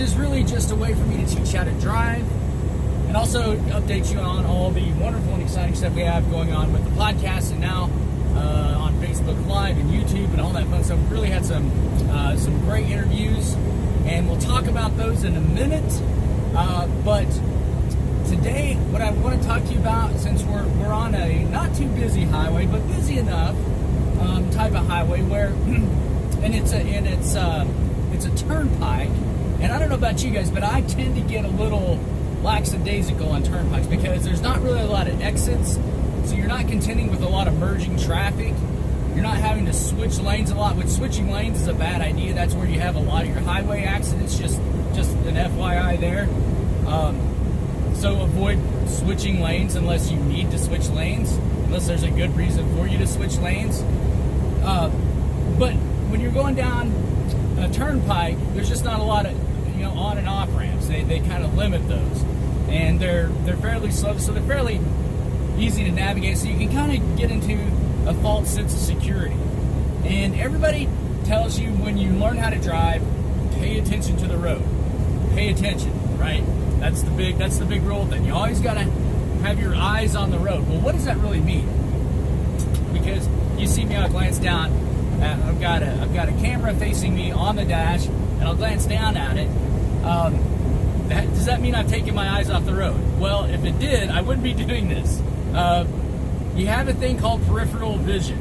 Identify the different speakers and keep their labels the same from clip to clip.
Speaker 1: is really just a way for me to teach you how to drive and also update you on all the wonderful and exciting stuff we have going on with the podcast and now on Facebook Live and YouTube and all that fun stuff. We really had some great interviews, and we'll talk about those in a minute. But today, what I want to talk to you about, since we're on a not too busy highway, but busy enough type of highway where, and it's a turnpike. And I don't know about you guys, but I tend to get a little lackadaisical on turnpikes because there's not really a lot of exits, so you're not contending with a lot of merging traffic. You're not having to switch lanes a lot, which switching lanes is a bad idea. That's where you have a lot of your highway accidents, just an FYI there. So avoid switching lanes unless you need to switch lanes, unless there's a good reason for you to switch lanes. But when you're going down a turnpike, there's just not a lot of on and off ramps. They kind of limit those, and they're fairly slow, so they're fairly easy to navigate. So you can kind of get into a false sense of security. And everybody tells you when you learn how to drive, pay attention to the road. Pay attention, right? That's the big rule thing. You always gotta have your eyes on the road. Well, what does that really mean? Because you see me, I'll glance down. I've got a camera facing me on the dash, and I'll glance down at it. Does that mean I've taken my eyes off the road? Well, if it did, I wouldn't be doing this. You have a thing called peripheral vision,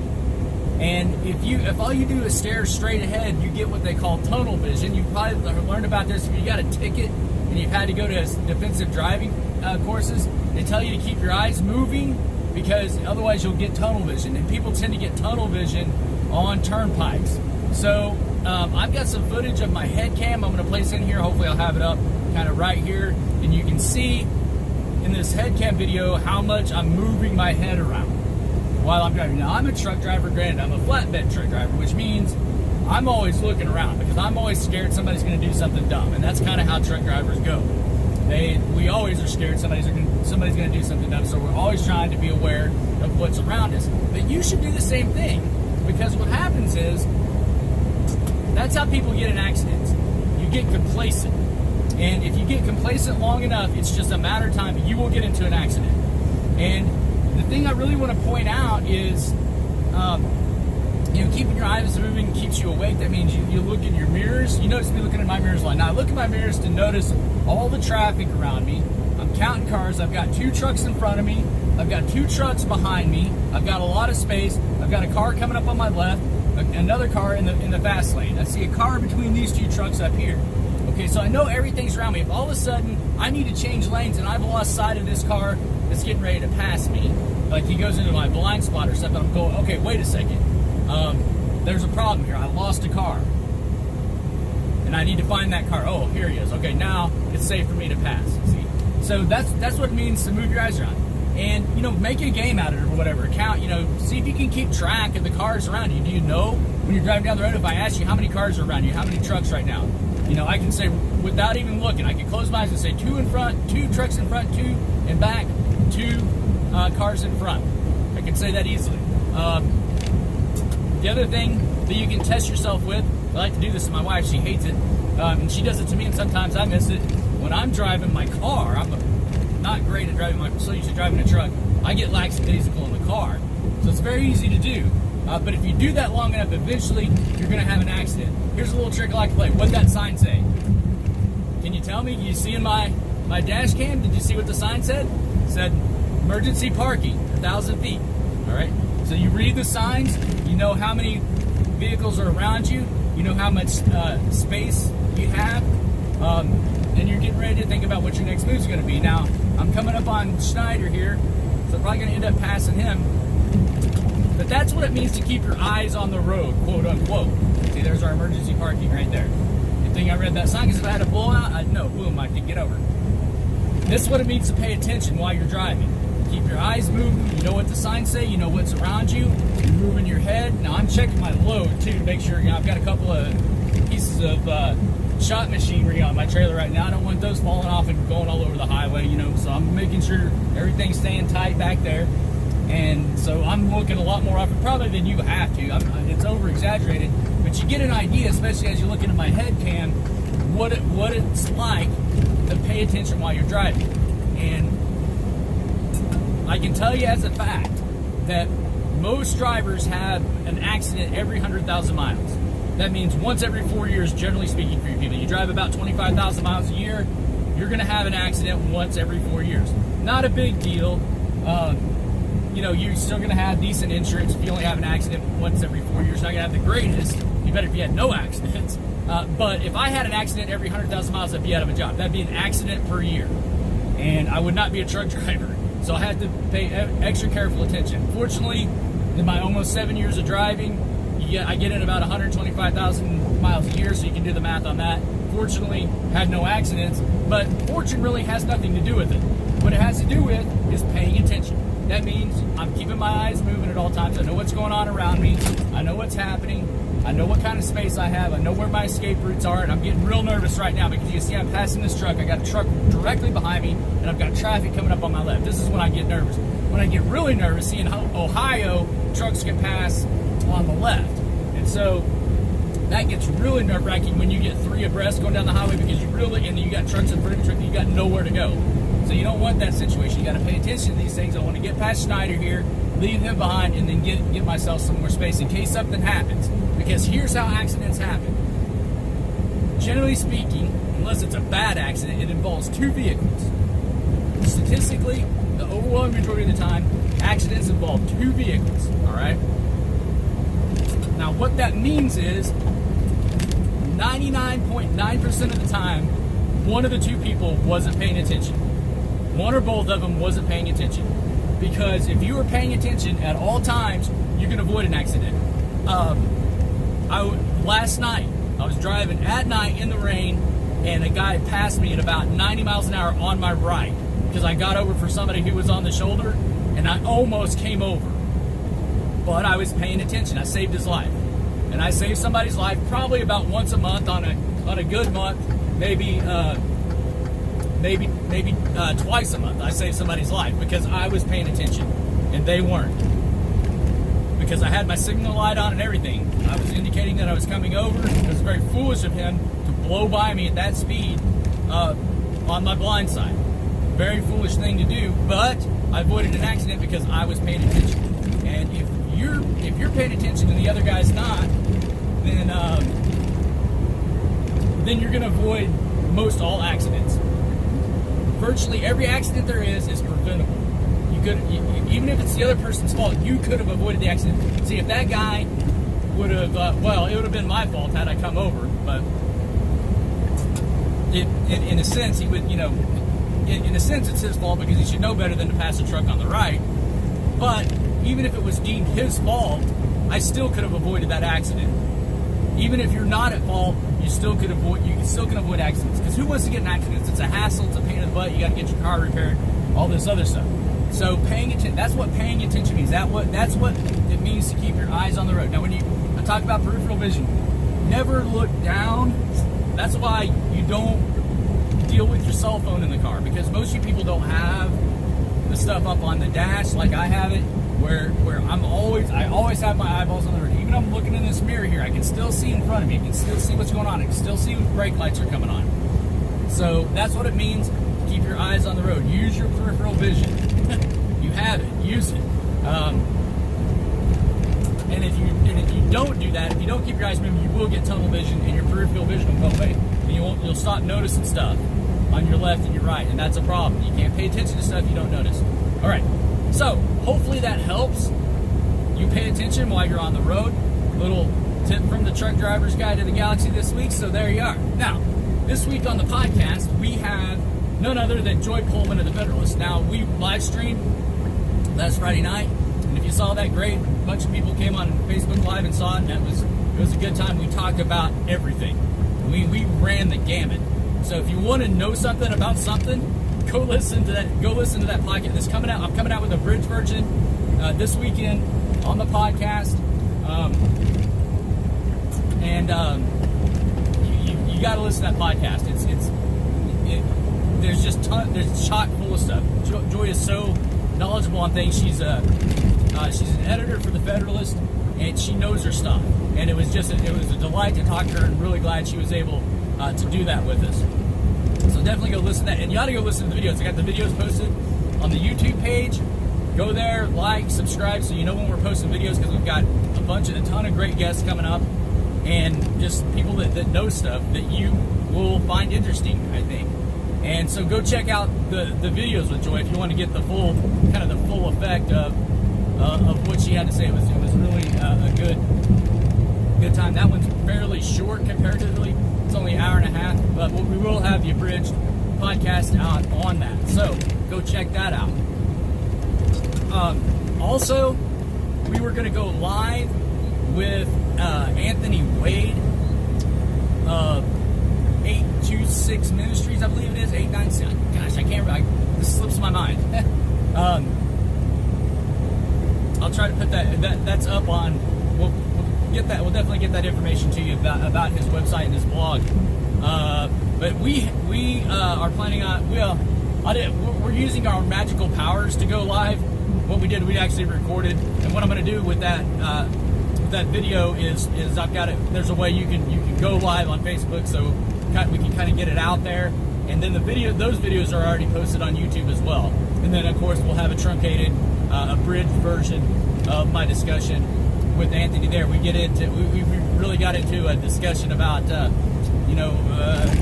Speaker 1: and if all you do is stare straight ahead, you get what they call tunnel vision. You've probably learned about this if you got a ticket and you've had to go to defensive driving courses. They tell you to keep your eyes moving because otherwise you'll get tunnel vision, and people tend to get tunnel vision on turnpikes. So I've got some footage of my head cam I'm going to place in here. Hopefully I'll have it up kind of right here, and you can see in this head cam video how much I'm moving my head around while I'm driving. Now, I'm a truck driver, granted, I'm a flatbed truck driver, which means I'm always looking around because I'm always scared somebody's going to do something dumb, and that's kind of how truck drivers go. We always are scared somebody's going to do something dumb, so we're always trying to be aware of what's around us. But you should do the same thing, because what happens is that's how people get in accidents. You get complacent. And if you get complacent long enough, it's just a matter of time you will get into an accident. And the thing I really want to point out is, keeping your eyes moving keeps you awake. That means you look in your mirrors. You notice me looking in my mirrors a lot. Now I look in my mirrors to notice all the traffic around me. I'm counting cars. I've got 2 trucks in front of me. I've got 2 trucks behind me. I've got a lot of space. I've got a car coming up on my left, another car in the fast lane. I see a car between these 2 trucks up here. Okay, so I know everything's around me. If all of a sudden I need to change lanes and I've lost sight of this car that's getting ready to pass me, like he goes into my blind spot or something, I'm going, okay, wait a second. There's a problem here. I lost a car. And I need to find that car. Oh, here he is. Okay, now it's safe for me to pass. See? So that's what it means to move your eyes around. And, make a game out of it or whatever. Count, see if you can keep track of the cars around you. Do you know when you're driving down the road, if I ask you how many cars are around you, how many trucks right now? I can say, without even looking, I can close my eyes and say 2 in front, 2 trucks in front, 2 in back, 2 cars in front. I can say that easily. The other thing that you can test yourself with, I like to do this to my wife, she hates it, and she does it to me, and sometimes I miss it. When I'm driving my car, I'm not great at driving so used to driving a truck, I get lackadaisical in the car. So it's very easy to do. But if you do that long enough, eventually you're going to have an accident. Here's a little trick I like to play. What'd that sign say? Can you tell me? You see in my dash cam, did you see what the sign said? It said, emergency parking, 1,000 feet. All right? So you read the signs, you know how many vehicles are around you, you know how much space you have, and you're getting ready to think about what your next move is going to be. Now, I'm coming up on Schneider here, so I'm probably going to end up passing him. But that's what it means to keep your eyes on the road, quote unquote. See, there's our emergency parking right there. Good thing I read that sign, because if I had a blowout, I'd know, boom, I could get over. This is what it means to pay attention while you're driving. Keep your eyes moving. You know what the signs say. You know what's around you. You're moving your head. Now, I'm checking my load, too, to make sure. I've got a couple of pieces of shot machinery on my trailer right now. I don't want those falling off and going all over the highway, so I'm making sure everything's staying tight back there. And so I'm looking a lot more often, probably than you have to. It's over-exaggerated, but you get an idea, especially as you look into my head cam, what it's like to pay attention while you're driving. And I can tell you as a fact that most drivers have an accident every 100,000 miles. That means once every 4 years, generally speaking, for you people. You drive about 25,000 miles a year, you're going to have an accident once every 4 years. Not a big deal. You're still going to have decent insurance if you only have an accident once every 4 years. Not going to have the greatest. You better if you had no accidents. But if I had an accident every 100,000 miles, I'd be out of a job. That'd be an accident per year. And I would not be a truck driver. So I had to pay extra careful attention. Fortunately, in my almost 7 years of driving, I get in about 125,000 miles a year, so you can do the math on that. Fortunately, had no accidents, but fortune really has nothing to do with it. What it has to do with is paying attention. That means I'm keeping my eyes moving at all times. I know what's going on around me. I know what's happening. I know what kind of space I have. I know where my escape routes are, and I'm getting real nervous right now because you see I'm passing this truck. I got a truck directly behind me, and I've got traffic coming up on my left. This is when I get nervous. When I get really nervous, seeing how Ohio trucks can pass on the left. And so that gets really nerve-wracking when you get three abreast going down the highway because and you got trucks in front of you, you got nowhere to go. So you don't want that situation. You got to pay attention to these things. I want to get past Schneider here, leave him behind, and then get myself some more space in case something happens. Because here's how accidents happen. Generally speaking, unless it's a bad accident, it involves two vehicles. Statistically, the overwhelming majority of the time, accidents involve two vehicles, all right? Now, what that means is 99.9% of the time, one of the two people wasn't paying attention. One or both of them wasn't paying attention. Because if you were paying attention at all times, you can avoid an accident. Last night, I was driving at night in the rain, and a guy passed me at about 90 miles an hour on my right because I got over for somebody who was on the shoulder, and I almost came over. But I was paying attention. I saved his life. And I save somebody's life probably about once a month on a good month, maybe twice a month. I save somebody's life because I was paying attention and they weren't. Because I had my signal light on and everything. I was indicating that I was coming over. It was very foolish of him to blow by me at that speed on my blind side. Very foolish thing to do, but I avoided an accident because I was paying attention. And if you're paying attention and the other guy's not, then you're going to avoid most all accidents. Virtually every accident there is preventable. Even if it's the other person's fault, you could have avoided the accident. See, if that guy would have, it would have been my fault had I come over. But in a sense, he would, in a sense, it's his fault because he should know better than to pass a truck on the right. But even if it was deemed his fault, I still could have avoided that accident. Even if you're not at fault, you still can avoid accidents. Because who wants to get in accidents? It's a hassle, it's a pain in the butt, you got to get your car repaired, all this other stuff. So paying attention, that's what paying attention means. That's what it means to keep your eyes on the road. Now when I talk about peripheral vision, never look down. That's why you don't deal with your cell phone in the car, because most of you people don't have the stuff up on the dash like I have it, where I always have my eyeballs on the road. Even if I'm looking in this mirror here, I can still see in front of me. I can still see what's going on. I can still see when brake lights are coming on. So that's what it means to keep your eyes on the road. Use your peripheral vision. You have it. Use it. And if you don't do that, if you don't keep your eyes moving, you will get tunnel vision, and your peripheral vision will go away. And you'll stop noticing stuff on your left and your right, and that's a problem. You can't pay attention to stuff you don't notice. All right. So hopefully that helps. You pay attention while you're on the road. Little tip from the Truck Driver's Guide to the Galaxy this week. So there you are. Now, this week on the podcast, we have none other than Joy Pullman of the Federalist. Now, we live streamed last Friday night, and if you saw that, great. A bunch of people came on Facebook Live and saw it, and it was a good time. We talked about everything. We ran the gamut. So if you want to know something about something, go listen to that podcast. It's coming out. I'm coming out with a bridge version this weekend on the podcast. You got to listen to that podcast. There's chock full of stuff. Joy is so knowledgeable on things. She's an editor for the Federalist, and she knows her stuff. And it was a delight to talk to her, and really glad she was able to do that with us. So definitely go listen to that. And you ought to go listen to the videos. I got the videos posted on the YouTube page. Go there, like, subscribe, so you know when we're posting videos, because we've got a ton of great guests coming up, and just people that know stuff that you will find interesting, I think. And so go check out the videos with Joy if you want to get the full effect of what she had to say. It was really a good time. That one's fairly short comparatively. It's only an hour and a half, but we will have the abridged podcast out on that. So go check that out. Also, we were going to go live with Anthony Wade of 826 Ministries, I believe it is, 896. Gosh, I can't remember. This slips my mind. I'll try to put that's up on. We'll get that. We'll definitely get that information to you about his website and his blog. But we are planning on. We're using our magical powers to go live. What we did, we actually recorded, and what I'm going to do with that video is I've got it. There's a way you can go live on Facebook, so we can kind of get it out there, and then those videos are already posted on YouTube as well. And then of course we'll have a truncated, abridged version of my discussion with Anthony. There we really got into a discussion about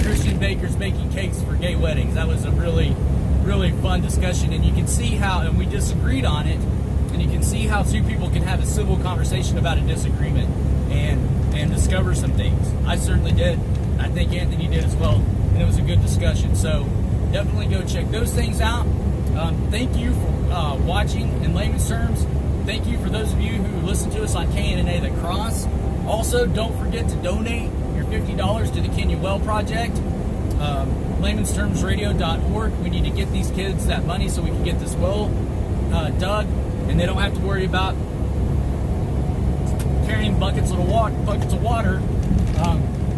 Speaker 1: Christian bakers baking cakes for gay weddings. That was a really fun discussion, and you can see how, and we disagreed on it, and you can see how two people can have a civil conversation about a disagreement and discover some things. I certainly did. I think Anthony did as well, and it was a good discussion. So definitely go check those things out. Thank you for watching in layman's terms. Thank you for those of you who listen to us on KNNA The Cross. Also, don't forget to donate your $50 to the Kenya Well Project. laymanstermsradio.org. We need to get these kids that money so we can get this well dug, and they don't have to worry about carrying buckets of water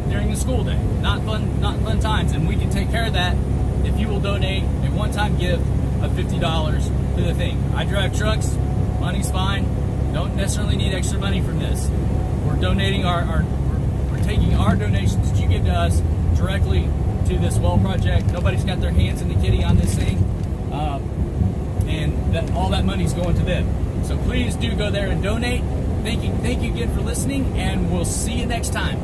Speaker 1: during the school day. Not fun times, and we can take care of that if you will donate a one-time gift of $50 to the thing. I drive trucks, money's fine. Don't necessarily need extra money from this. We're donating we're taking our donations that you give to us directly to this well project. Nobody's got their hands in the kitty on this thing, and all that money's going to them. So please do go there and donate. Thank you again for listening, and we'll see you next time.